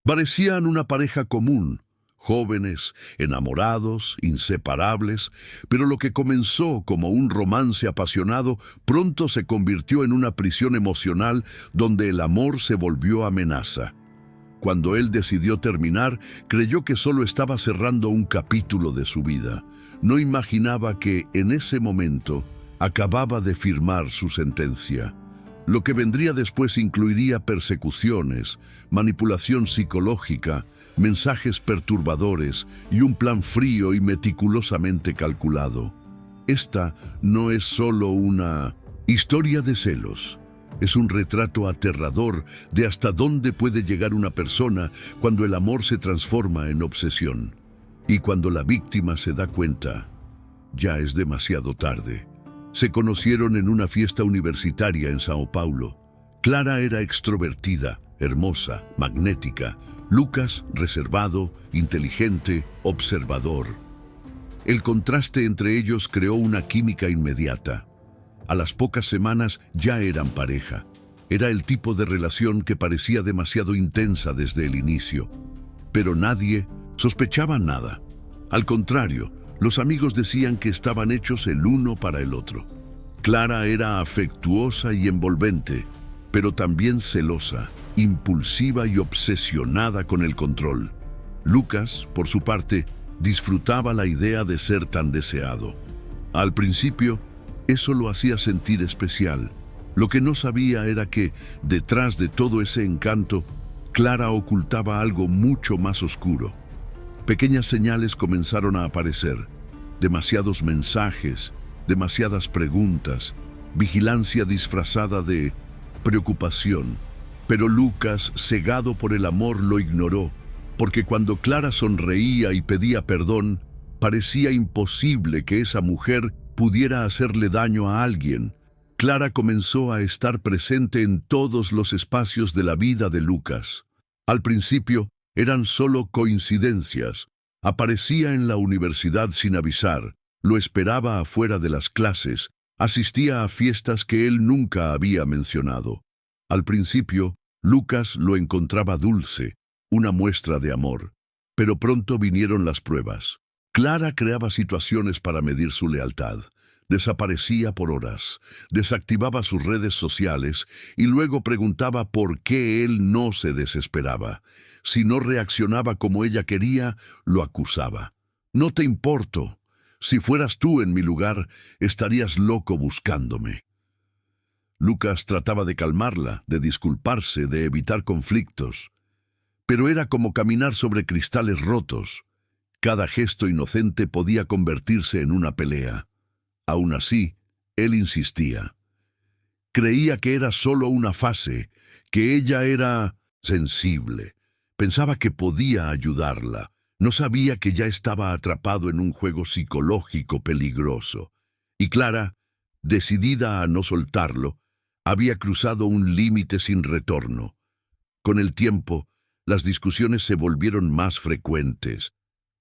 Parecían una pareja común, jóvenes, enamorados, inseparables, pero lo que comenzó como un romance apasionado pronto se convirtió en una prisión emocional donde el amor se volvió amenaza. Cuando él decidió terminar, creyó que solo estaba cerrando un capítulo de su vida. No imaginaba que, en ese momento, acababa de firmar su sentencia. Lo que vendría después incluiría persecuciones, manipulación psicológica, mensajes perturbadores y un plan frío y meticulosamente calculado. Esta no es solo una historia de celos. Es un retrato aterrador de hasta dónde puede llegar una persona cuando el amor se transforma en obsesión. Y cuando la víctima se da cuenta, ya es demasiado tarde. Se conocieron en una fiesta universitaria en Sao Paulo. Clara era extrovertida, hermosa, magnética. Lucas, reservado, inteligente, observador. El contraste entre ellos creó una química inmediata. A las pocas semanas ya eran pareja. Era el tipo de relación que parecía demasiado intensa desde el inicio. Pero nadie sospechaba nada. Al contrario, los amigos decían que estaban hechos el uno para el otro. Clara era afectuosa y envolvente, pero también celosa, impulsiva y obsesionada con el control. Lucas, por su parte, disfrutaba la idea de ser tan deseado. Al principio, eso lo hacía sentir especial. Lo que no sabía era que, detrás de todo ese encanto, Clara ocultaba algo mucho más oscuro. Pequeñas señales comenzaron a aparecer. Demasiados mensajes, demasiadas preguntas, vigilancia disfrazada de preocupación. Pero Lucas, cegado por el amor, lo ignoró, porque cuando Clara sonreía y pedía perdón, parecía imposible que esa mujer pudiera hacerle daño a alguien. Clara comenzó a estar presente en todos los espacios de la vida de Lucas. Al principio, eran solo coincidencias. Aparecía en la universidad sin avisar, lo esperaba afuera de las clases, asistía a fiestas que él nunca había mencionado. Al principio, Lucas lo encontraba dulce, una muestra de amor. Pero pronto vinieron las pruebas. Clara creaba situaciones para medir su lealtad. Desaparecía por horas, desactivaba sus redes sociales y luego preguntaba por qué él no se desesperaba. Si no reaccionaba como ella quería, lo acusaba. «No te importo. Si fueras tú en mi lugar, estarías loco buscándome». Lucas trataba de calmarla, de disculparse, de evitar conflictos. Pero era como caminar sobre cristales rotos. Cada gesto inocente podía convertirse en una pelea. Aún así, él insistía. Creía que era solo una fase, que ella era sensible. Pensaba que podía ayudarla. No sabía que ya estaba atrapado en un juego psicológico peligroso. Y Clara, decidida a no soltarlo, había cruzado un límite sin retorno. Con el tiempo, las discusiones se volvieron más frecuentes.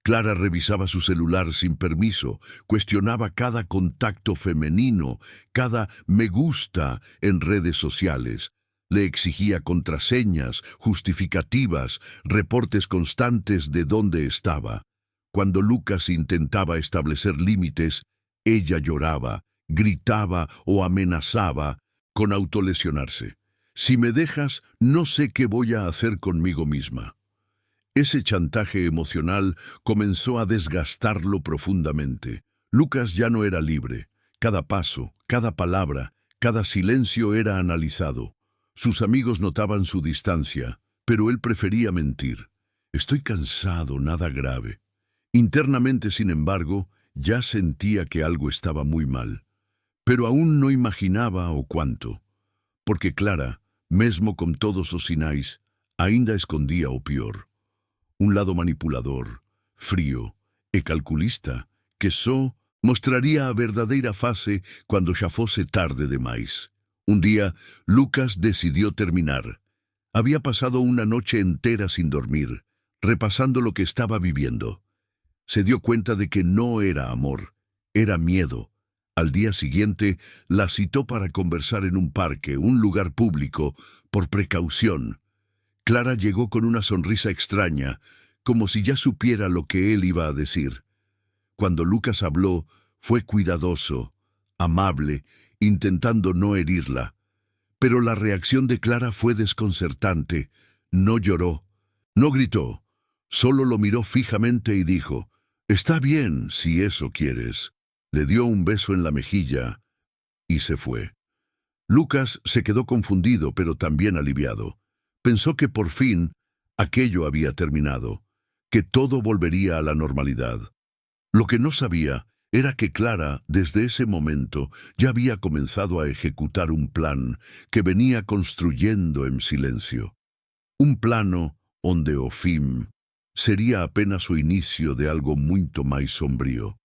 Clara revisaba su celular sin permiso, cuestionaba cada contacto femenino, cada me gusta en redes sociales. Le exigía contraseñas, justificativas, reportes constantes de dónde estaba. Cuando Lucas intentaba establecer límites, ella lloraba, gritaba o amenazaba con autolesionarse. «Si me dejas, no sé qué voy a hacer conmigo misma». Ese chantaje emocional comenzó a desgastarlo profundamente. Lucas ya no era libre. Cada paso, cada palabra, cada silencio era analizado. Sus amigos notaban su distancia, pero él prefería mentir. «Estoy cansado, nada grave». Internamente, sin embargo, ya sentía que algo estaba muy mal. Pero aún no imaginaba o cuánto. Porque Clara, mesmo con todos os sinais, ainda escondía o pior. Un lado manipulador, frío e calculista, que só mostraría a verdadeira face cuando xa fose tarde demais. Un día, Lucas decidió terminar. Había pasado una noche entera sin dormir, repasando lo que estaba viviendo. Se dio cuenta de que no era amor, era miedo. Al día siguiente, la citó para conversar en un parque, un lugar público, por precaución. Clara llegó con una sonrisa extraña, como si ya supiera lo que él iba a decir. Cuando Lucas habló, fue cuidadoso, amable, intentando no herirla. Pero la reacción de Clara fue desconcertante. No lloró, no gritó, solo lo miró fijamente y dijo: «Está bien, si eso quieres». Le dio un beso en la mejilla y se fue. Lucas se quedó confundido, pero también aliviado. Pensó que por fin aquello había terminado, que todo volvería a la normalidad. Lo que no sabía era que Clara, desde ese momento, ya había comenzado a ejecutar un plan que venía construyendo en silencio. Un plano onde o fin sería apenas su inicio de algo mucho más sombrío.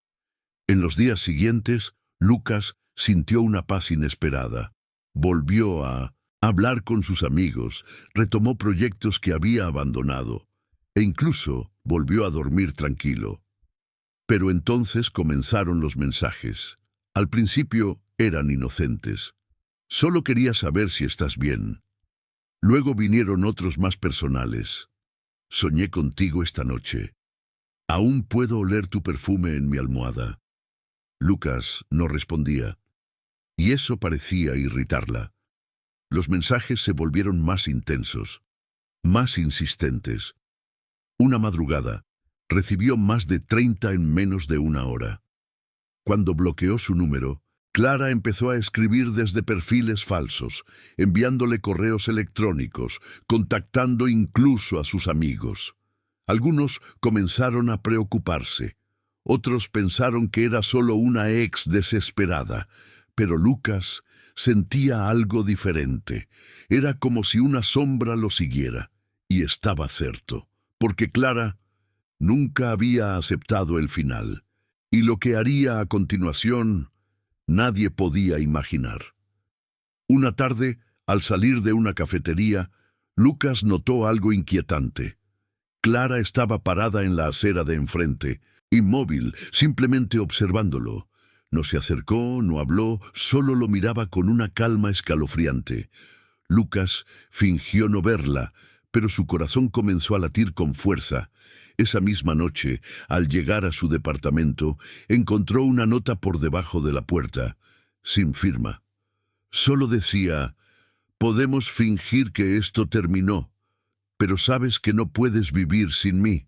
En los días siguientes, Lucas sintió una paz inesperada. Volvió a hablar con sus amigos, retomó proyectos que había abandonado, e incluso volvió a dormir tranquilo. Pero entonces comenzaron los mensajes. Al principio eran inocentes. Solo quería saber si estás bien. Luego vinieron otros más personales. Soñé contigo esta noche. Aún puedo oler tu perfume en mi almohada. Lucas no respondía, y eso parecía irritarla. Los mensajes se volvieron más intensos, más insistentes. Una madrugada, recibió más de 30 en menos de una hora. Cuando bloqueó su número, Clara empezó a escribir desde perfiles falsos, enviándole correos electrónicos, contactando incluso a sus amigos. Algunos comenzaron a preocuparse. Otros pensaron que era solo una ex desesperada, pero Lucas sentía algo diferente. Era como si una sombra lo siguiera, y estaba cierto, porque Clara nunca había aceptado el final, y lo que haría a continuación nadie podía imaginar. Una tarde, al salir de una cafetería, Lucas notó algo inquietante. Clara estaba parada en la acera de enfrente, inmóvil, simplemente observándolo. No se acercó, no habló, solo lo miraba con una calma escalofriante. Lucas fingió no verla, pero su corazón comenzó a latir con fuerza. Esa misma noche, al llegar a su departamento, encontró una nota por debajo de la puerta, sin firma. Solo decía: «Podemos fingir que esto terminó, pero sabes que no puedes vivir sin mí».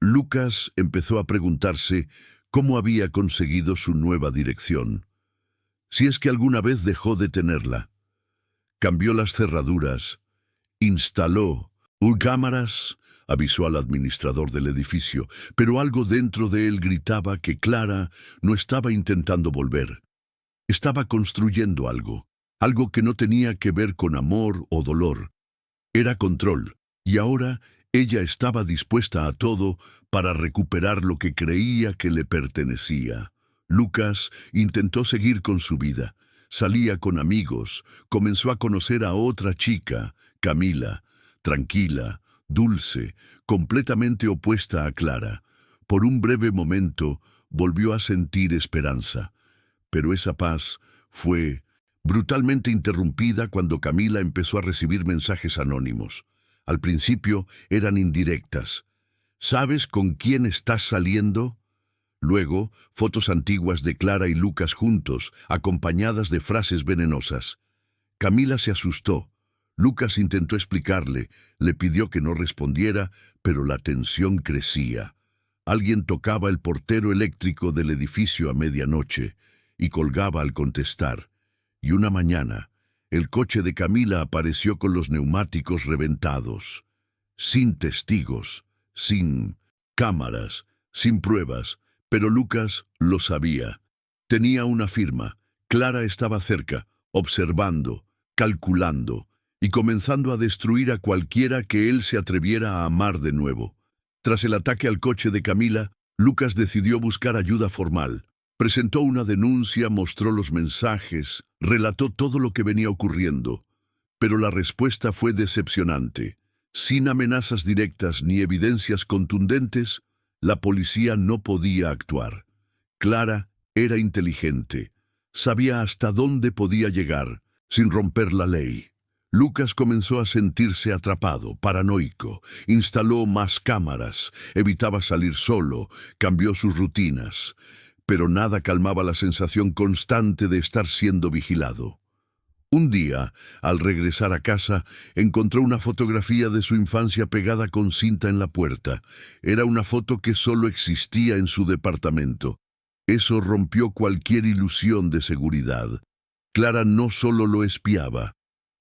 Lucas empezó a preguntarse cómo había conseguido su nueva dirección, si es que alguna vez dejó de tenerla. Cambió las cerraduras, instaló cámaras, avisó al administrador del edificio, pero algo dentro de él gritaba que Clara no estaba intentando volver. Estaba construyendo algo, algo que no tenía que ver con amor o dolor. Era control, y ahora ella estaba dispuesta a todo para recuperar lo que creía que le pertenecía. Lucas intentó seguir con su vida. Salía con amigos, comenzó a conocer a otra chica, Camila, tranquila, dulce, completamente opuesta a Clara. Por un breve momento volvió a sentir esperanza, pero esa paz fue brutalmente interrumpida cuando Camila empezó a recibir mensajes anónimos. Al principio eran indirectas. ¿Sabes con quién estás saliendo? Luego, fotos antiguas de Clara y Lucas juntos, acompañadas de frases venenosas. Camila se asustó. Lucas intentó explicarle, le pidió que no respondiera, pero la tensión crecía. Alguien tocaba el portero eléctrico del edificio a medianoche y colgaba al contestar. Y una mañana, el coche de Camila apareció con los neumáticos reventados. Sin testigos, sin cámaras, sin pruebas, pero Lucas lo sabía. Tenía una firma. Clara estaba cerca, observando, calculando, y comenzando a destruir a cualquiera que él se atreviera a amar de nuevo. Tras el ataque al coche de Camila, Lucas decidió buscar ayuda formal. Presentó una denuncia, mostró los mensajes, relató todo lo que venía ocurriendo. Pero la respuesta fue decepcionante. Sin amenazas directas ni evidencias contundentes, la policía no podía actuar. Clara era inteligente. Sabía hasta dónde podía llegar, sin romper la ley. Lucas comenzó a sentirse atrapado, paranoico. Instaló más cámaras, evitaba salir solo, cambió sus rutinas. Pero nada calmaba la sensación constante de estar siendo vigilado. Un día, al regresar a casa, encontró una fotografía de su infancia pegada con cinta en la puerta. Era una foto que solo existía en su departamento. Eso rompió cualquier ilusión de seguridad. Clara no solo lo espiaba.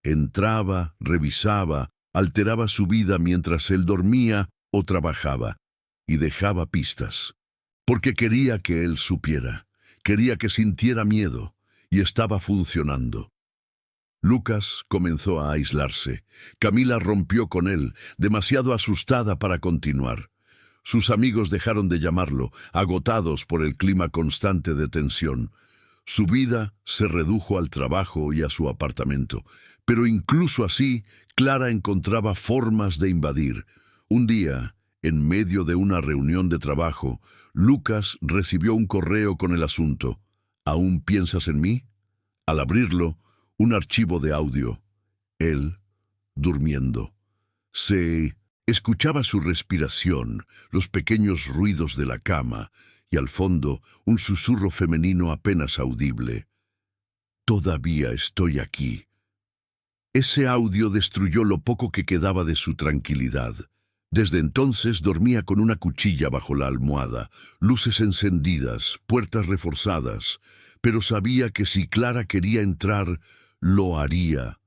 Entraba, revisaba, alteraba su vida mientras él dormía o trabajaba, y dejaba pistas. Porque quería que él supiera, quería que sintiera miedo, y estaba funcionando. Lucas comenzó a aislarse. Camila rompió con él, demasiado asustada para continuar. Sus amigos dejaron de llamarlo, agotados por el clima constante de tensión. Su vida se redujo al trabajo y a su apartamento. Pero incluso así, Clara encontraba formas de invadir. Un día, en medio de una reunión de trabajo, Lucas recibió un correo con el asunto. ¿Aún piensas en mí? Al abrirlo, un archivo de audio. Él, durmiendo. Se escuchaba su respiración, los pequeños ruidos de la cama, y al fondo un susurro femenino apenas audible. Todavía estoy aquí. Ese audio destruyó lo poco que quedaba de su tranquilidad. Desde entonces dormía con una cuchilla bajo la almohada, luces encendidas, puertas reforzadas, pero sabía que si Clara quería entrar, lo haría.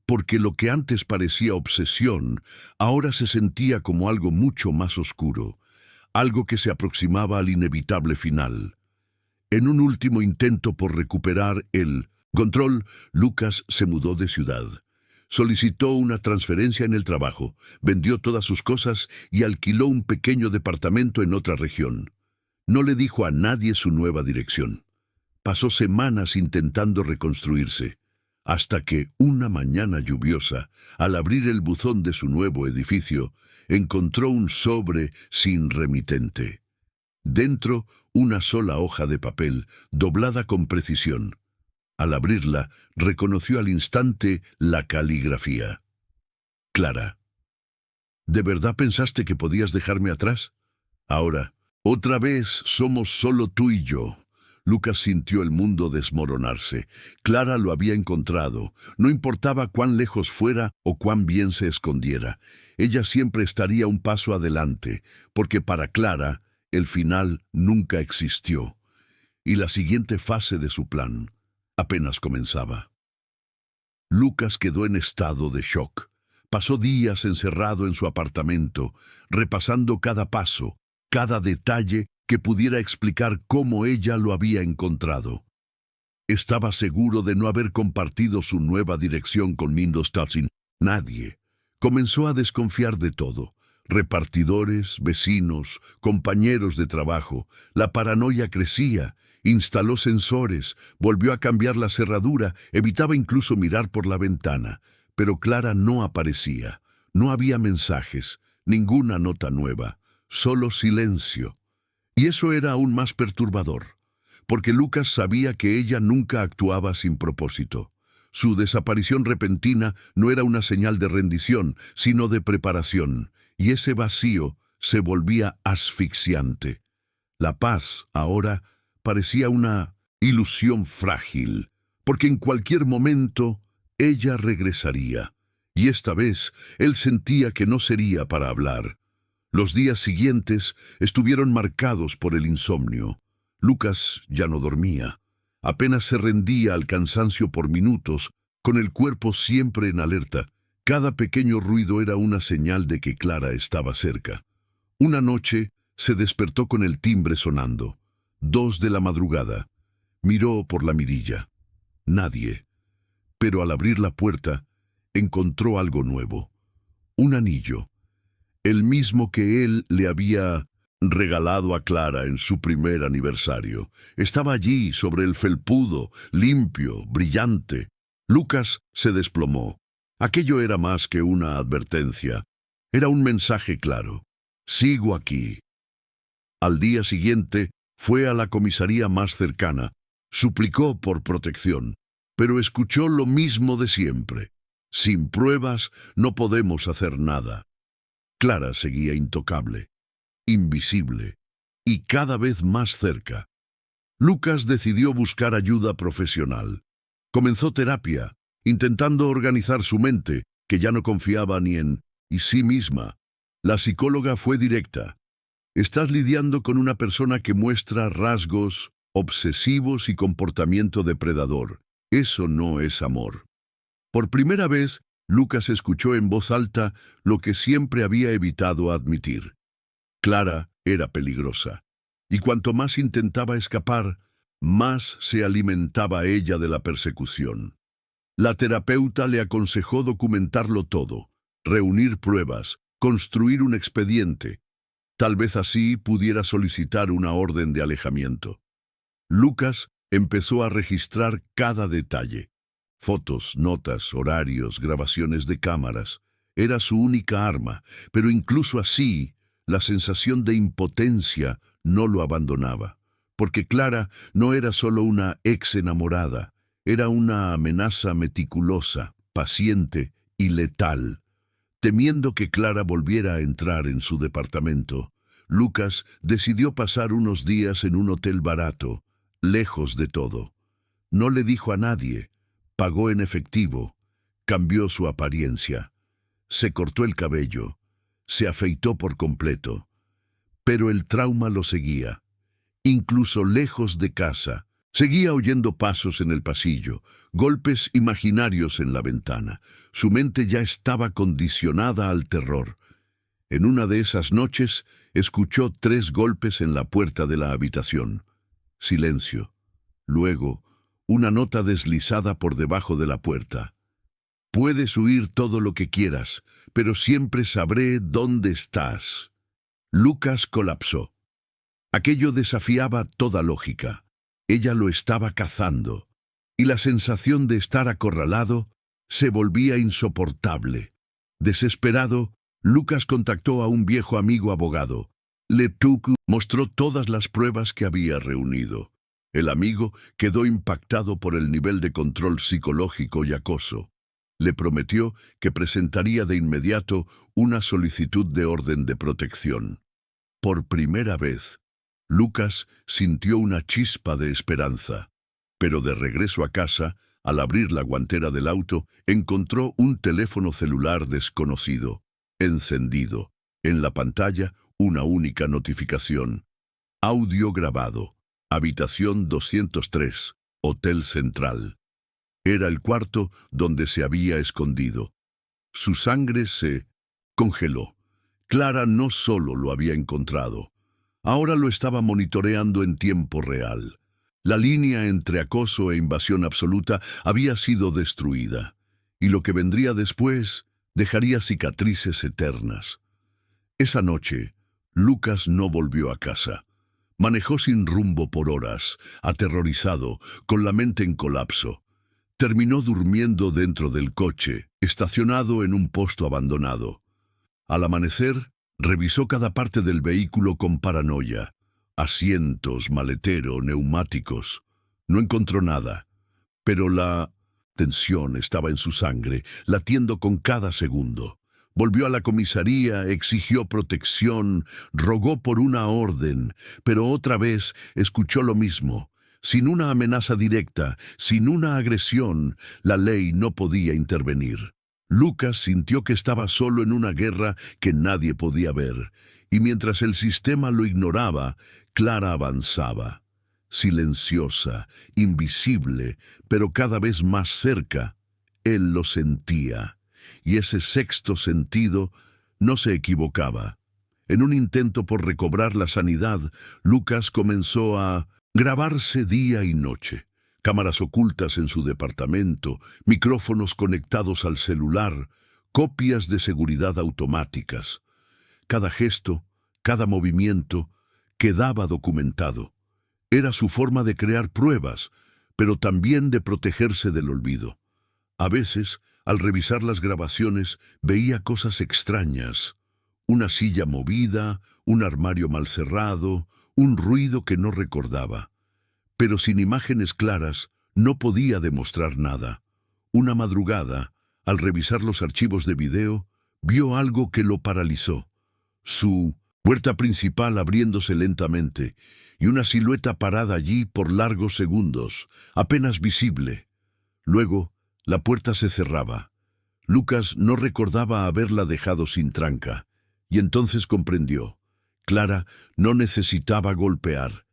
Porque lo que antes parecía obsesión, ahora se sentía como algo mucho más oscuro, algo que se aproximaba al inevitable final. En un último intento por recuperar el control, Lucas se mudó de ciudad. Solicitó una transferencia en el trabajo, vendió todas sus cosas y alquiló un pequeño departamento en otra región. No le dijo a nadie su nueva dirección. Pasó semanas intentando reconstruirse, hasta que una mañana lluviosa, al abrir el buzón de su nuevo edificio, encontró un sobre sin remitente. Dentro, una sola hoja de papel, doblada con precisión. Al abrirla, reconoció al instante la caligrafía. Clara. ¿De verdad pensaste que podías dejarme atrás? Ahora, otra vez somos solo tú y yo. Lucas sintió el mundo desmoronarse. Clara lo había encontrado. No importaba cuán lejos fuera o cuán bien se escondiera. Ella siempre estaría un paso adelante, porque para Clara, el final nunca existió. Y la siguiente fase de su plan apenas comenzaba. Lucas quedó en estado de shock. Pasó días encerrado en su apartamento, repasando cada paso, cada detalle que pudiera explicar cómo ella lo había encontrado. Estaba seguro de no haber compartido su nueva dirección con Mindos Tatsin. Nadie. Comenzó a desconfiar de todo. Repartidores, vecinos, compañeros de trabajo. La paranoia crecía. Instaló sensores, volvió a cambiar la cerradura, evitaba incluso mirar por la ventana. Pero Clara no aparecía. No había mensajes, ninguna nota nueva, solo silencio. Y eso era aún más perturbador, porque Lucas sabía que ella nunca actuaba sin propósito. Su desaparición repentina no era una señal de rendición, sino de preparación, y ese vacío se volvía asfixiante. La paz, ahora, parecía una ilusión frágil, porque en cualquier momento ella regresaría, y esta vez él sentía que no sería para hablar. Los días siguientes estuvieron marcados por el insomnio. Lucas ya no dormía. Apenas se rendía al cansancio por minutos, con el cuerpo siempre en alerta. Cada pequeño ruido era una señal de que Clara estaba cerca. Una noche se despertó con el timbre sonando. 2 de la madrugada. Miró por la mirilla. Nadie. Pero al abrir la puerta, encontró algo nuevo. Un anillo. El mismo que él le había regalado a Clara en su primer aniversario. Estaba allí, sobre el felpudo, limpio, brillante. Lucas se desplomó. Aquello era más que una advertencia. Era un mensaje claro. Sigo aquí. Al día siguiente, fue a la comisaría más cercana. Suplicó por protección, pero escuchó lo mismo de siempre. Sin pruebas no podemos hacer nada. Clara seguía intocable, invisible y cada vez más cerca. Lucas decidió buscar ayuda profesional. Comenzó terapia, intentando organizar su mente, que ya no confiaba ni en sí misma. La psicóloga fue directa. Estás lidiando con una persona que muestra rasgos obsesivos y comportamiento depredador. Eso no es amor. Por primera vez, Lucas escuchó en voz alta lo que siempre había evitado admitir. Clara era peligrosa, y cuanto más intentaba escapar, más se alimentaba ella de la persecución. La terapeuta le aconsejó documentarlo todo, reunir pruebas, construir un expediente. Tal vez así pudiera solicitar una orden de alejamiento. Lucas empezó a registrar cada detalle. Fotos, notas, horarios, grabaciones de cámaras. Era su única arma, pero incluso así, la sensación de impotencia no lo abandonaba. Porque Clara no era solo una ex enamorada, era una amenaza meticulosa, paciente y letal. Temiendo que Clara volviera a entrar en su departamento, Lucas decidió pasar unos días en un hotel barato, lejos de todo. No le dijo a nadie, pagó en efectivo, cambió su apariencia, se cortó el cabello, se afeitó por completo. Pero el trauma lo seguía. Incluso lejos de casa, seguía oyendo pasos en el pasillo, golpes imaginarios en la ventana. Su mente ya estaba condicionada al terror. En una de esas noches, escuchó 3 golpes en la puerta de la habitación. Silencio. Luego, una nota deslizada por debajo de la puerta. Puedes huir todo lo que quieras, pero siempre sabré dónde estás. Lucas colapsó. Aquello desafiaba toda lógica. Ella lo estaba cazando, y la sensación de estar acorralado se volvía insoportable. Desesperado, Lucas contactó a un viejo amigo abogado. Letuku mostró todas las pruebas que había reunido. El amigo quedó impactado por el nivel de control psicológico y acoso. Le prometió que presentaría de inmediato una solicitud de orden de protección. Por primera vez, Lucas sintió una chispa de esperanza, pero de regreso a casa, al abrir la guantera del auto, encontró un teléfono celular desconocido, encendido. En la pantalla, una única notificación. Audio grabado. Habitación 203, Hotel Central. Era el cuarto donde se había escondido. Su sangre se congeló. Clara no solo lo había encontrado, ahora lo estaba monitoreando en tiempo real. La línea entre acoso e invasión absoluta había sido destruida, y lo que vendría después dejaría cicatrices eternas. Esa noche, Lucas no volvió a casa. Manejó sin rumbo por horas, aterrorizado, con la mente en colapso. Terminó durmiendo dentro del coche, estacionado en un posto abandonado. Al amanecer, revisó cada parte del vehículo con paranoia. Asientos, maletero, neumáticos. No encontró nada, pero la tensión estaba en su sangre, latiendo con cada segundo. Volvió a la comisaría, exigió protección, rogó por una orden, pero otra vez escuchó lo mismo. Sin una amenaza directa, sin una agresión, la ley no podía intervenir. Lucas sintió que estaba solo en una guerra que nadie podía ver, y mientras el sistema lo ignoraba, Clara avanzaba. Silenciosa, invisible, pero cada vez más cerca. Él lo sentía, y ese sexto sentido no se equivocaba. En un intento por recobrar la sanidad, Lucas comenzó a grabarse día y noche. Cámaras ocultas en su departamento, micrófonos conectados al celular, copias de seguridad automáticas. Cada gesto, cada movimiento, quedaba documentado. Era su forma de crear pruebas, pero también de protegerse del olvido. A veces, al revisar las grabaciones, veía cosas extrañas. Una silla movida, un armario mal cerrado, un ruido que no recordaba. Pero sin imágenes claras, no podía demostrar nada. Una madrugada, Al revisar los archivos de video, vio algo que lo paralizó. Su puerta principal abriéndose lentamente y una silueta parada allí por largos segundos, apenas visible. Luego, la puerta se cerraba. Lucas no recordaba haberla dejado sin tranca, y entonces comprendió. Clara no necesitaba golpear.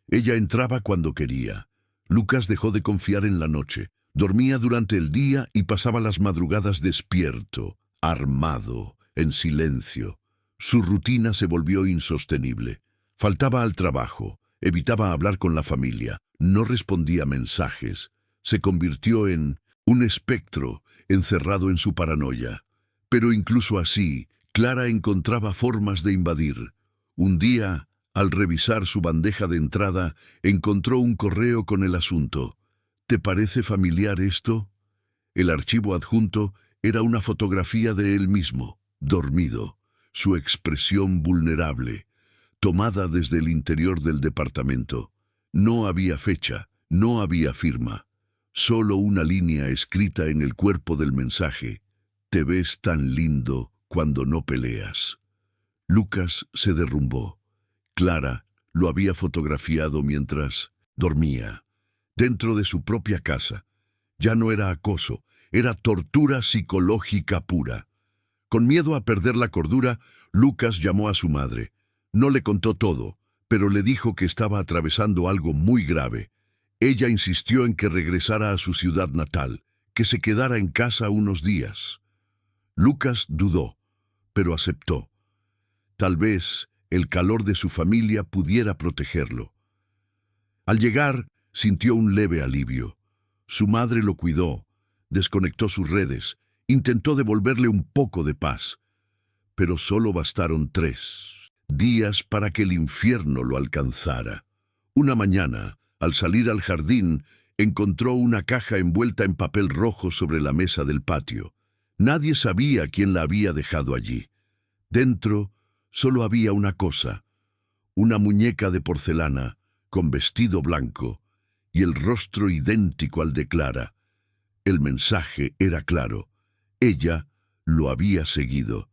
Ella entraba cuando quería. Lucas dejó de confiar en la noche. Dormía durante el día y pasaba las madrugadas despierto, armado, en silencio. Su rutina se volvió insostenible. Faltaba al trabajo, evitaba hablar con la familia, no respondía mensajes. Se convirtió en un espectro encerrado en su paranoia. Pero incluso así, Clara encontraba formas de invadir. Un día, al revisar su bandeja de entrada, encontró un correo con el asunto. ¿Te parece familiar esto? El archivo adjunto era una fotografía de él mismo, dormido, su expresión vulnerable, tomada desde el interior del departamento. No había fecha, no había firma, solo una línea escrita en el cuerpo del mensaje. Te ves tan lindo cuando no peleas. Lucas se derrumbó. Clara lo había fotografiado mientras dormía, dentro de su propia casa. Ya no era acoso, era tortura psicológica pura. Con miedo a perder la cordura, Lucas llamó a su madre. No le contó todo, pero le dijo que estaba atravesando algo muy grave. Ella insistió en que regresara a su ciudad natal, que se quedara en casa unos días. Lucas dudó, pero aceptó. Tal vez el calor de su familia pudiera protegerlo. Al llegar, sintió un leve alivio. Su madre lo cuidó, desconectó sus redes, intentó devolverle un poco de paz. Pero solo bastaron 3 días para que el infierno lo alcanzara. Una mañana, al salir al jardín, encontró una caja envuelta en papel rojo sobre la mesa del patio. Nadie sabía quién la había dejado allí. Dentro solo había una cosa, una muñeca de porcelana con vestido blanco y el rostro idéntico al de Clara. El mensaje era claro. Ella lo había seguido.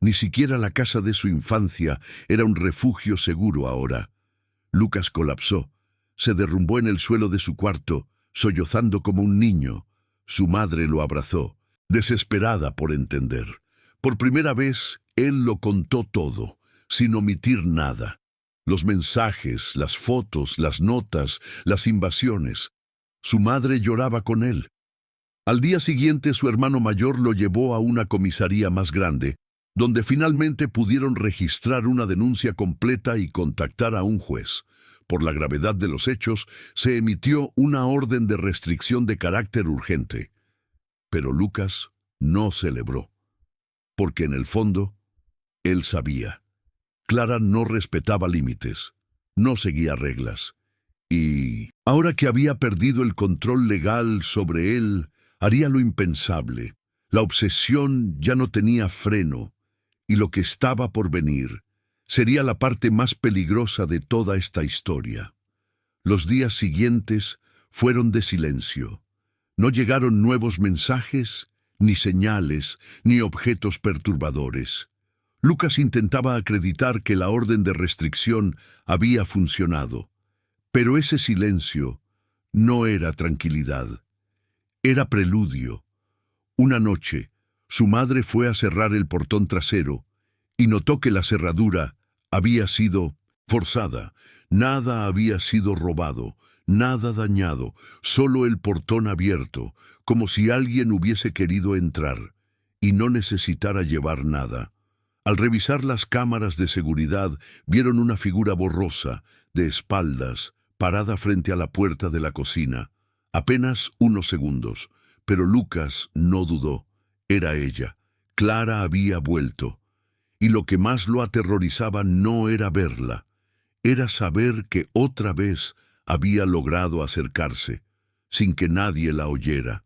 Ni siquiera la casa de su infancia era un refugio seguro ahora. Lucas colapsó. Se derrumbó en el suelo de su cuarto, sollozando como un niño. Su madre lo abrazó, desesperada por entender. Por primera vez, él lo contó todo, sin omitir nada. Los mensajes, las fotos, las notas, las invasiones. Su madre lloraba con él. Al día siguiente, su hermano mayor lo llevó a una comisaría más grande, donde finalmente pudieron registrar una denuncia completa y contactar a un juez. Por la gravedad de los hechos, se emitió una orden de restricción de carácter urgente. Pero Lucas no celebró, porque en el fondo, él sabía. Clara no respetaba límites, no seguía reglas. Y ahora que había perdido el control legal sobre él, haría lo impensable. La obsesión ya no tenía freno, y lo que estaba por venir sería la parte más peligrosa de toda esta historia. Los días siguientes fueron de silencio. No llegaron nuevos mensajes, ni señales, ni objetos perturbadores. Lucas intentaba acreditar que la orden de restricción había funcionado, pero ese silencio no era tranquilidad. Era preludio. Una noche, su madre fue a cerrar el portón trasero y notó que la cerradura había sido forzada. Nada había sido robado, nada dañado, solo el portón abierto, como si alguien hubiese querido entrar y no necesitara llevar nada. Al revisar las cámaras de seguridad, vieron una figura borrosa, de espaldas, parada frente a la puerta de la cocina. Apenas unos segundos, pero Lucas no dudó. Era ella. Clara había vuelto. Y lo que más lo aterrorizaba no era verla, era saber que otra vez había logrado acercarse, sin que nadie la oyera.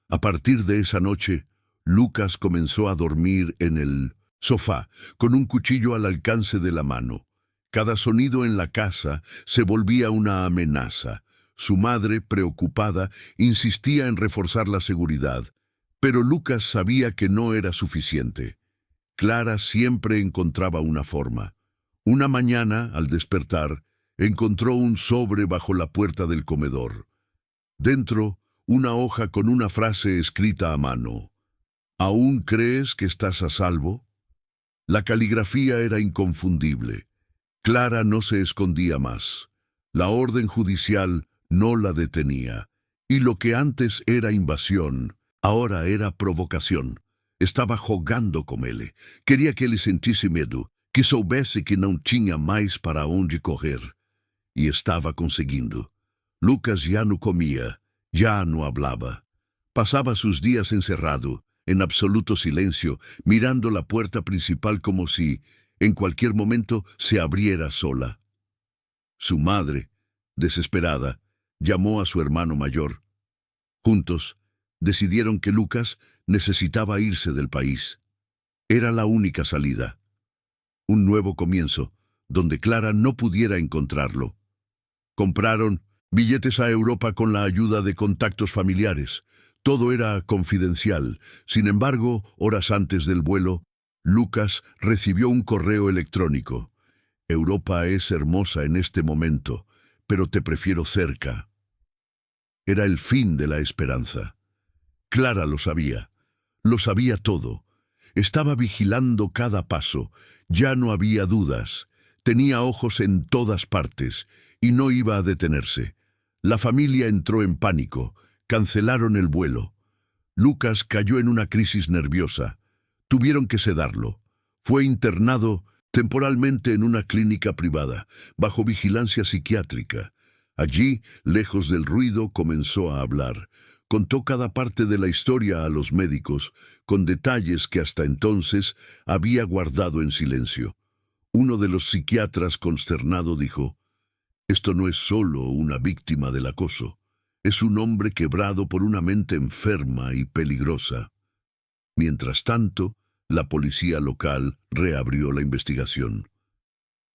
A partir de esa noche, Lucas comenzó a dormir en el sofá, con un cuchillo al alcance de la mano. Cada sonido en la casa se volvía una amenaza. Su madre, preocupada, insistía en reforzar la seguridad, Pero Lucas sabía que no era suficiente. Clara siempre encontraba una forma. Una mañana, al despertar, encontró un sobre bajo la puerta del comedor. Dentro, una hoja con una frase escrita a mano. ¿Aún crees que estás a salvo? La caligrafía era inconfundible. Clara no se escondía más. La orden judicial no la detenía. Y lo que antes era invasión, ahora era provocación. Estava jogando com ele. Queria que ele sentisse medo, que soubesse que não tinha mais para onde correr. E estava conseguindo. Lucas já não comia, já não hablaba. Pasaba sus días encerrado, en absoluto silencio, mirando la puerta principal como si, en cualquier momento, se abriera sola. Su madre, desesperada, llamó a su hermano mayor. Juntos, decidieron que Lucas necesitaba irse del país. Era la única salida. Un nuevo comienzo, donde Clara no pudiera encontrarlo. Compraron billetes a Europa con la ayuda de contactos familiares. Todo era confidencial. Sin embargo, horas antes del vuelo, Lucas recibió un correo electrónico. Europa es hermosa en este momento, pero te prefiero cerca. Era el fin de la esperanza. Clara lo sabía todo. Estaba vigilando cada paso. Ya no había dudas. Tenía ojos en todas partes y no iba a detenerse. La familia entró en pánico. Cancelaron el vuelo. Lucas cayó en una crisis nerviosa. Tuvieron que sedarlo. Fue internado temporalmente en una clínica privada, bajo vigilancia psiquiátrica. Allí, lejos del ruido, comenzó a hablar. Contó cada parte de la historia a los médicos, con detalles que hasta entonces había guardado en silencio. Uno de los psiquiatras, consternado, dijo: «Esto no es solo una víctima del acoso. Es un hombre quebrado por una mente enferma y peligrosa». Mientras tanto, la policía local reabrió la investigación.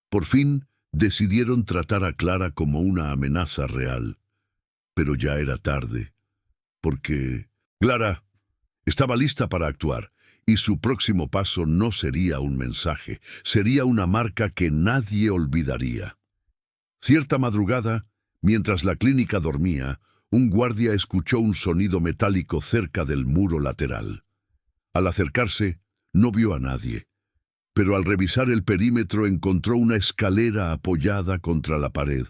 Por fin, decidieron tratar a Clara como una amenaza real. Pero ya era tarde, porque Clara estaba lista para actuar, y su próximo paso no sería un mensaje, sería una marca que nadie olvidaría. Cierta madrugada, mientras la clínica dormía, un guardia escuchó un sonido metálico cerca del muro lateral. Al acercarse, no vio a nadie, pero al revisar el perímetro encontró una escalera apoyada contra la pared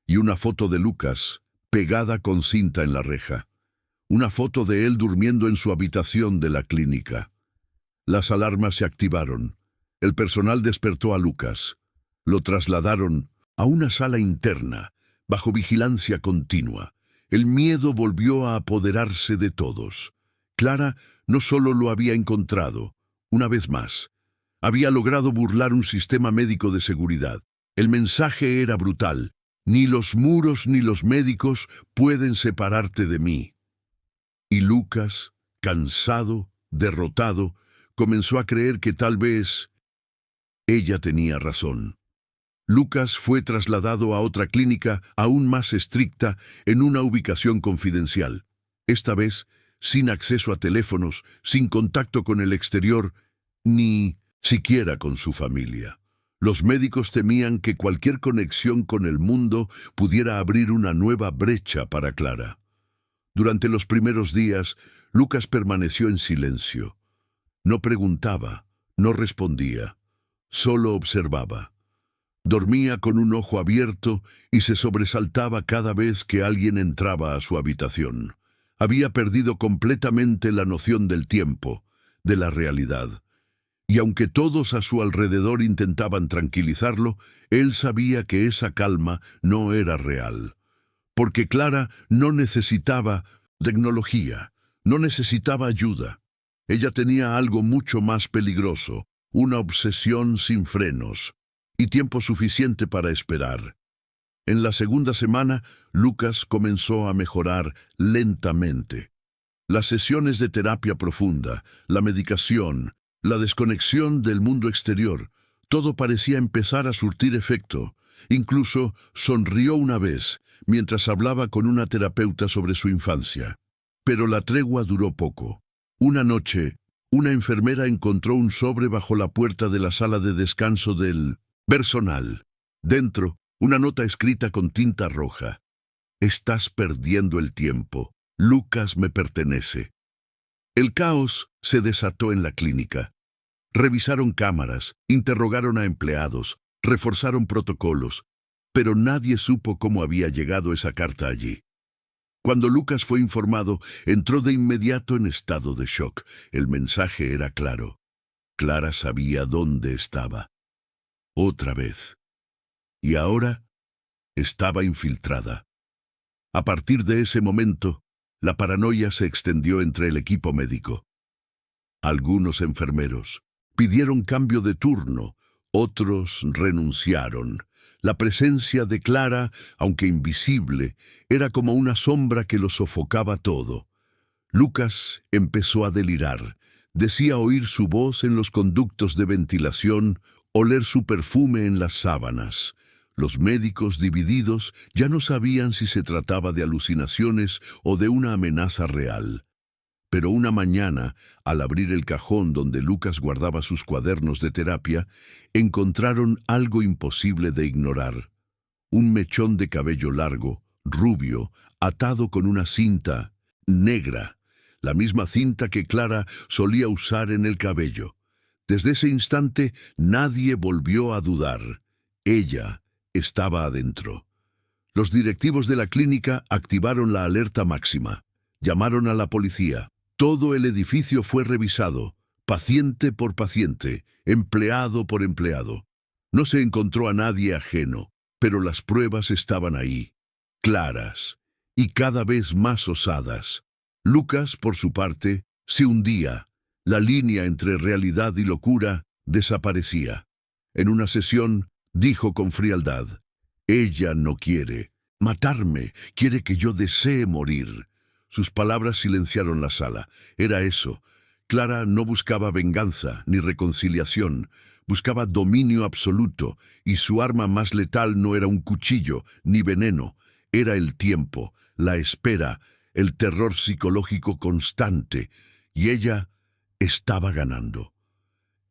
y una foto de Lucas pegada con cinta en la reja. Una foto de él durmiendo en su habitación de la clínica. Las alarmas se activaron. El personal despertó a Lucas. Lo trasladaron a una sala interna, bajo vigilancia continua. El miedo volvió a apoderarse de todos. Clara no solo lo había encontrado, una vez más, había logrado burlar un sistema médico de seguridad. El mensaje era brutal: ni los muros ni los médicos pueden separarte de mí. Y Lucas, cansado, derrotado, comenzó a creer que tal vez ella tenía razón. Lucas fue trasladado a otra clínica aún más estricta en una ubicación confidencial. Esta vez, sin acceso a teléfonos, sin contacto con el exterior, ni siquiera con su familia. Los médicos temían que cualquier conexión con el mundo pudiera abrir una nueva brecha para Clara. Durante los primeros días, Lucas permaneció en silencio. No preguntaba, no respondía, solo observaba. Dormía con un ojo abierto y se sobresaltaba cada vez que alguien entraba a su habitación. Había perdido completamente la noción del tiempo, de la realidad. Y aunque todos a su alrededor intentaban tranquilizarlo, él sabía que esa calma no era real. Porque Clara no necesitaba tecnología, no necesitaba ayuda. Ella tenía algo mucho más peligroso, una obsesión sin frenos, y tiempo suficiente para esperar. En la segunda semana, Lucas comenzó a mejorar lentamente. Las sesiones de terapia profunda, la medicación, la desconexión del mundo exterior, todo parecía empezar a surtir efecto. Incluso sonrió una vez, mientras hablaba con una terapeuta sobre su infancia. Pero la tregua duró poco. Una noche, una enfermera encontró un sobre bajo la puerta de la sala de descanso del personal. Dentro, una nota escrita con tinta roja. Estás perdiendo el tiempo. Lucas me pertenece. El caos se desató en la clínica. Revisaron cámaras, interrogaron a empleados, reforzaron protocolos, pero nadie supo cómo había llegado esa carta allí. Cuando Lucas fue informado, entró de inmediato en estado de shock. El mensaje era claro. Clara sabía dónde estaba. Otra vez. Y ahora estaba infiltrada. A partir de ese momento, la paranoia se extendió entre el equipo médico. Algunos enfermeros pidieron cambio de turno, otros renunciaron. La presencia de Clara, aunque invisible, era como una sombra que lo sofocaba todo. Lucas empezó a delirar. Decía oír su voz en los conductos de ventilación, oler su perfume en las sábanas. Los médicos, divididos, ya no sabían si se trataba de alucinaciones o de una amenaza real. Pero una mañana, al abrir el cajón donde Lucas guardaba sus cuadernos de terapia, encontraron algo imposible de ignorar. Un mechón de cabello largo, rubio, atado con una cinta negra, la misma cinta que Clara solía usar en el cabello. Desde ese instante nadie volvió a dudar. Ella estaba adentro. Los directivos de la clínica activaron la alerta máxima. Llamaron a la policía. Todo el edificio fue revisado, paciente por paciente, empleado por empleado. No se encontró a nadie ajeno, pero las pruebas estaban ahí, claras y cada vez más osadas. Lucas, por su parte, se hundía. La línea entre realidad y locura desaparecía. En una sesión, dijo con frialdad: «Ella no quiere matarme, quiere que yo desee morir». Sus palabras silenciaron la sala. Era eso. Clara no buscaba venganza ni reconciliación. Buscaba dominio absoluto, y su arma más letal no era un cuchillo ni veneno. Era el tiempo, la espera, el terror psicológico constante. Y ella estaba ganando.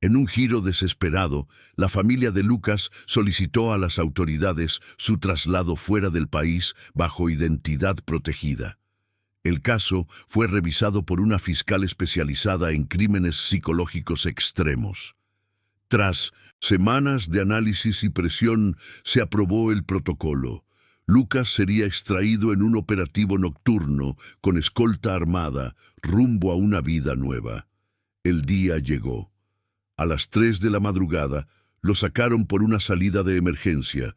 En un giro desesperado, la familia de Lucas solicitó a las autoridades su traslado fuera del país bajo identidad protegida. El caso fue revisado por una fiscal especializada en crímenes psicológicos extremos. Tras semanas de análisis y presión, se aprobó el protocolo. Lucas sería extraído en un operativo nocturno con escolta armada, rumbo a una vida nueva. El día llegó. A las 3 de la madrugada, lo sacaron por una salida de emergencia.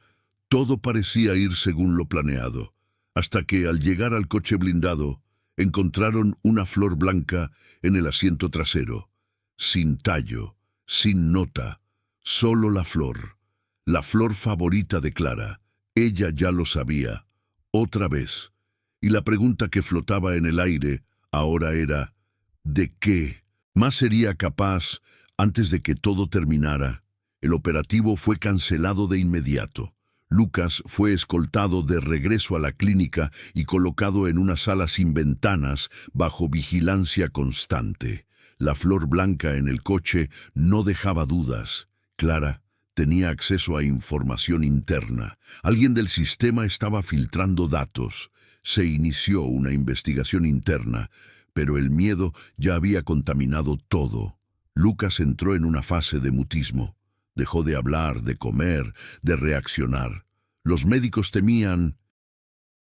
Todo parecía ir según lo planeado, hasta que, al llegar al coche blindado, encontraron una flor blanca en el asiento trasero, sin tallo, sin nota, solo la flor favorita de Clara. Ella ya lo sabía, otra vez, y la pregunta que flotaba en el aire ahora era: ¿de qué más sería capaz antes de que todo terminara? El operativo fue cancelado de inmediato. Lucas fue escoltado de regreso a la clínica y colocado en una sala sin ventanas, bajo vigilancia constante. La flor blanca en el coche no dejaba dudas. Clara tenía acceso a información interna. Alguien del sistema estaba filtrando datos. Se inició una investigación interna, pero el miedo ya había contaminado todo. Lucas entró en una fase de mutismo. Dejó de hablar, de comer, de reaccionar. Los médicos temían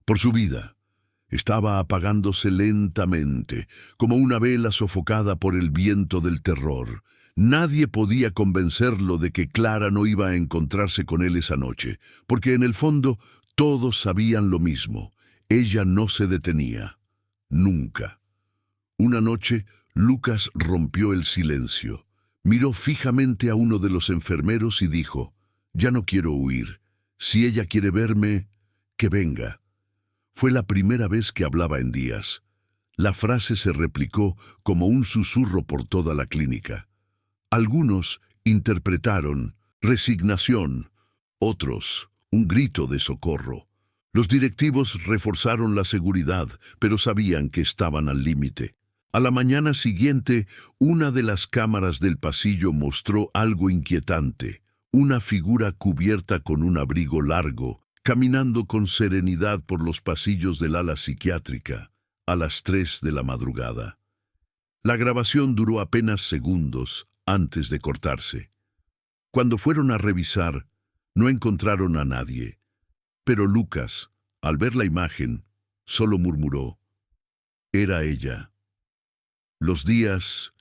por su vida. Estaba apagándose lentamente, como una vela sofocada por el viento del terror. Nadie podía convencerlo de que Clara no iba a encontrarse con él esa noche, porque en el fondo todos sabían lo mismo. Ella no se detenía. Nunca. Una noche, Lucas rompió el silencio. Miró fijamente a uno de los enfermeros y dijo: «Ya no quiero huir. Si ella quiere verme, que venga». Fue la primera vez que hablaba en días. La frase se replicó como un susurro por toda la clínica. Algunos interpretaron resignación, otros un grito de socorro. Los directivos reforzaron la seguridad, pero sabían que estaban al límite. A la mañana siguiente, una de las cámaras del pasillo mostró algo inquietante. Una figura cubierta con un abrigo largo, caminando con serenidad por los pasillos del ala psiquiátrica, a las 3 de la madrugada. La grabación duró apenas segundos antes de cortarse. Cuando fueron a revisar, no encontraron a nadie. Pero Lucas, al ver la imagen, solo murmuró: «Era ella». Los días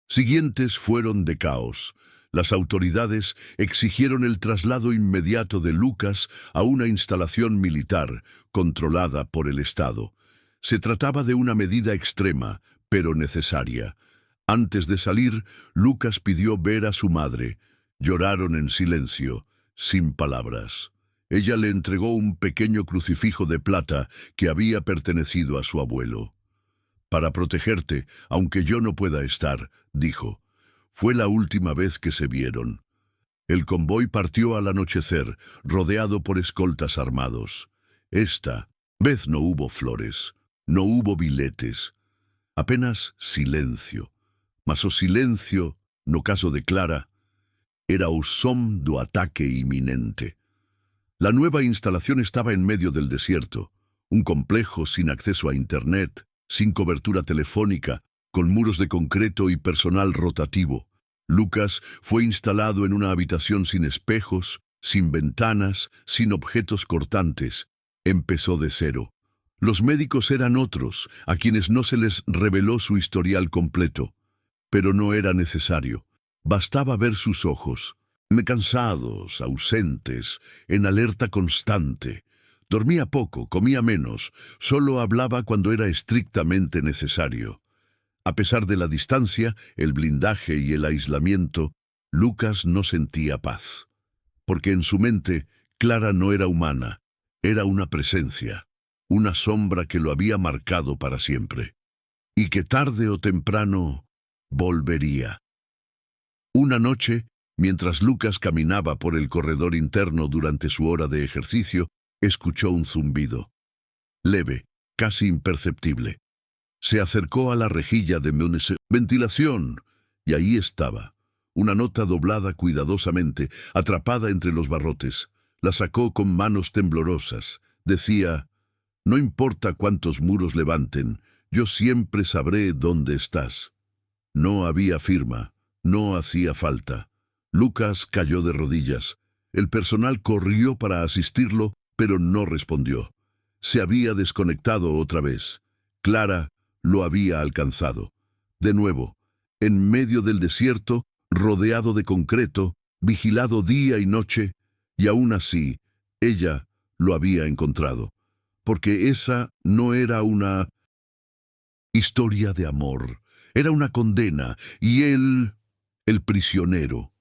siguientes fueron de caos. Las autoridades exigieron el traslado inmediato de Lucas a una instalación militar controlada por el Estado. Se trataba de una medida extrema, pero necesaria. Antes de salir, Lucas pidió ver a su madre. Lloraron en silencio, sin palabras. Ella le entregó un pequeño crucifijo de plata que había pertenecido a su abuelo. «Para protegerte, aunque yo no pueda estar», dijo. Fue la última vez que se vieron. El convoy partió al anochecer, rodeado por escoltas armados. Esta vez no hubo flores, no hubo biletes, apenas silencio. Mas o silencio, no caso de Clara, era o som do ataque inminente. La nueva instalación estaba en medio del desierto, un complejo sin acceso a Internet, sin cobertura telefónica, con muros de concreto y personal rotativo. Lucas fue instalado en una habitación sin espejos, sin ventanas, sin objetos cortantes. Empezó de cero. Los médicos eran otros, a quienes no se les reveló su historial completo. Pero no era necesario. Bastaba ver sus ojos, cansados, ausentes, en alerta constante. Dormía poco, comía menos, solo hablaba cuando era estrictamente necesario. A pesar de la distancia, el blindaje y el aislamiento, Lucas no sentía paz. Porque en su mente, Clara no era humana, era una presencia, una sombra que lo había marcado para siempre. Y que tarde o temprano volvería. Una noche, mientras Lucas caminaba por el corredor interno durante su hora de ejercicio, escuchó un zumbido. Leve, casi imperceptible. Se acercó a la rejilla de ventilación, y ahí estaba, una nota doblada cuidadosamente, atrapada entre los barrotes. La sacó con manos temblorosas. Decía: «No importa cuántos muros levanten, yo siempre sabré dónde estás». No había firma, no hacía falta. Lucas cayó de rodillas. El personal corrió para asistirlo, pero no respondió. Se había desconectado otra vez. Clara lo había alcanzado. De nuevo, en medio del desierto, rodeado de concreto, vigilado día y noche, y aún así, ella lo había encontrado. Porque esa no era una historia de amor, era una condena, y él, el prisionero.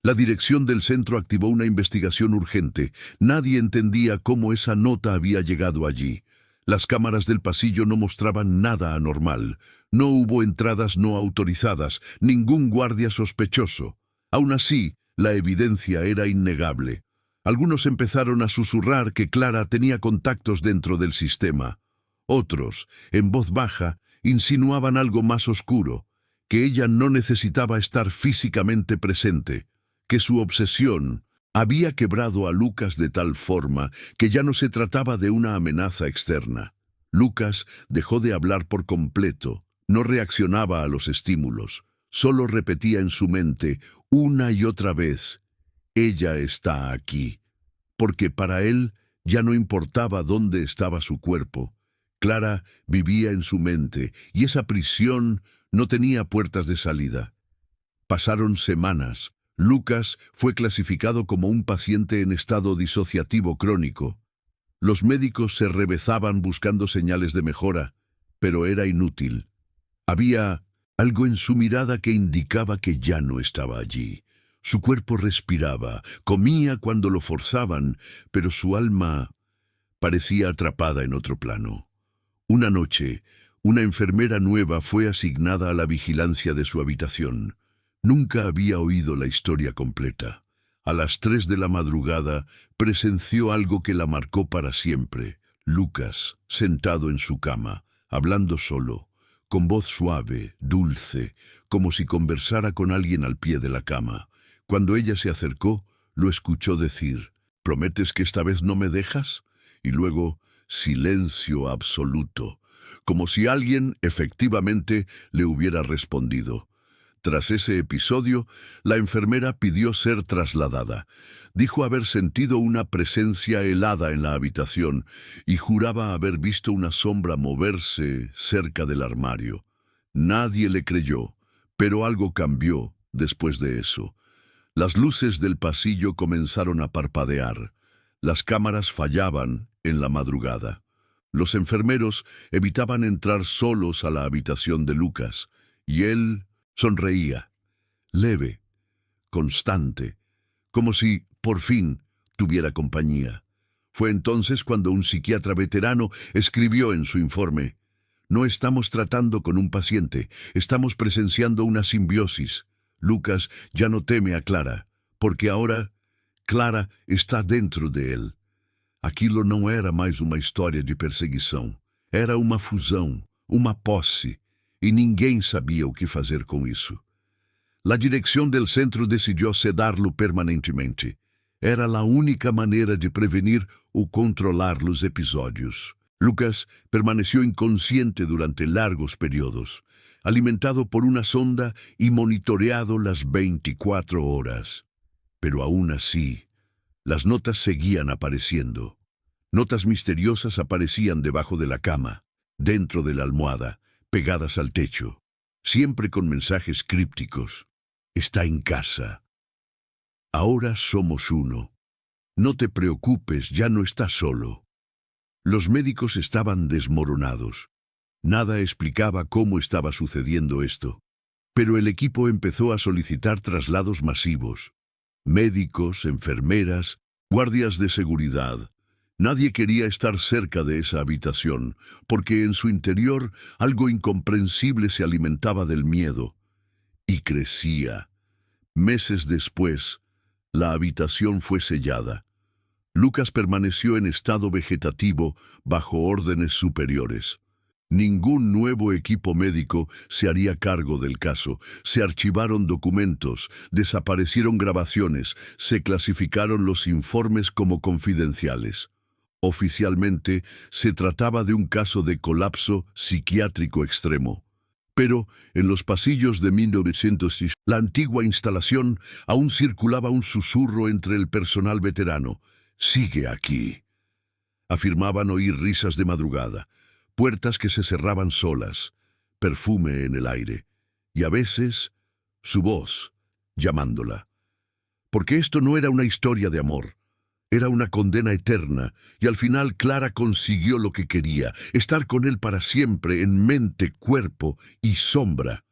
La dirección del centro activó una investigación urgente. Nadie entendía cómo esa nota había llegado allí. Las cámaras del pasillo no mostraban nada anormal. No hubo entradas no autorizadas, ningún guardia sospechoso. Aún así, la evidencia era innegable. Algunos empezaron a susurrar que Clara tenía contactos dentro del sistema. Otros, en voz baja, insinuaban algo más oscuro, que ella no necesitaba estar físicamente presente, que su obsesión había quebrado a Lucas de tal forma que ya no se trataba de una amenaza externa. Lucas dejó de hablar por completo, no reaccionaba a los estímulos, solo repetía en su mente una y otra vez: «Ella está aquí», porque para él ya no importaba dónde estaba su cuerpo. Clara vivía en su mente, y esa prisión no tenía puertas de salida. Pasaron semanas. Lucas fue clasificado como un paciente en estado disociativo crónico. Los médicos se revezaban buscando señales de mejora, pero era inútil. Había algo en su mirada que indicaba que ya no estaba allí. Su cuerpo respiraba, comía cuando lo forzaban, pero su alma parecía atrapada en otro plano. Una noche, una enfermera nueva fue asignada a la vigilancia de su habitación. Nunca había oído la historia completa. A las 3 de la madrugada presenció algo que la marcó para siempre. Lucas, sentado en su cama, hablando solo, con voz suave, dulce, como si conversara con alguien al pie de la cama. Cuando ella se acercó, lo escuchó decir: «¿Prometes que esta vez no me dejas?». Y luego, silencio absoluto, como si alguien efectivamente le hubiera respondido. Tras ese episodio, la enfermera pidió ser trasladada. Dijo haber sentido una presencia helada en la habitación y juraba haber visto una sombra moverse cerca del armario. Nadie le creyó, pero algo cambió después de eso. Las luces del pasillo comenzaron a parpadear. Las cámaras fallaban en la madrugada. Los enfermeros evitaban entrar solos a la habitación de Lucas, y él sonreía, leve, constante, como si, por fin, tuviera compañía. Fue entonces cuando un psiquiatra veterano escribió en su informe: «No estamos tratando con un paciente, estamos presenciando una simbiosis. Lucas ya no teme a Clara, porque ahora Clara está dentro de él». Aquilo não era mais uma história de perseguição. Era uma fusão, uma posse, e ninguém sabia o que fazer com isso. La dirección del centro decidió sedarlo permanentemente. Era la única manera de prevenir o controlar los episodios. Lucas permaneció inconsciente durante largos periodos, alimentado por una sonda y monitoreado las 24 horas. Pero aún así, las notas seguían apareciendo. Notas misteriosas aparecían debajo de la cama, dentro de la almohada, pegadas al techo, siempre con mensajes crípticos. «Está en casa. Ahora somos uno. No te preocupes, ya no estás solo». Los médicos estaban desmoronados. Nada explicaba cómo estaba sucediendo esto. Pero el equipo empezó a solicitar traslados masivos. Médicos, enfermeras, guardias de seguridad. Nadie quería estar cerca de esa habitación, porque en su interior algo incomprensible se alimentaba del miedo. Y crecía. Meses después, la habitación fue sellada. Lucas permaneció en estado vegetativo bajo órdenes superiores. Ningún nuevo equipo médico se haría cargo del caso. Se archivaron documentos, desaparecieron grabaciones, se clasificaron los informes como confidenciales. Oficialmente, se trataba de un caso de colapso psiquiátrico extremo. Pero, en los pasillos de 1906, la antigua instalación, aún circulaba un susurro entre el personal veterano. «Sigue aquí». Afirmaban oír risas de madrugada, puertas que se cerraban solas, perfume en el aire, y a veces su voz llamándola. Porque esto no era una historia de amor. Era una condena eterna, y al final Clara consiguió lo que quería, estar con él para siempre en mente, cuerpo y sombra.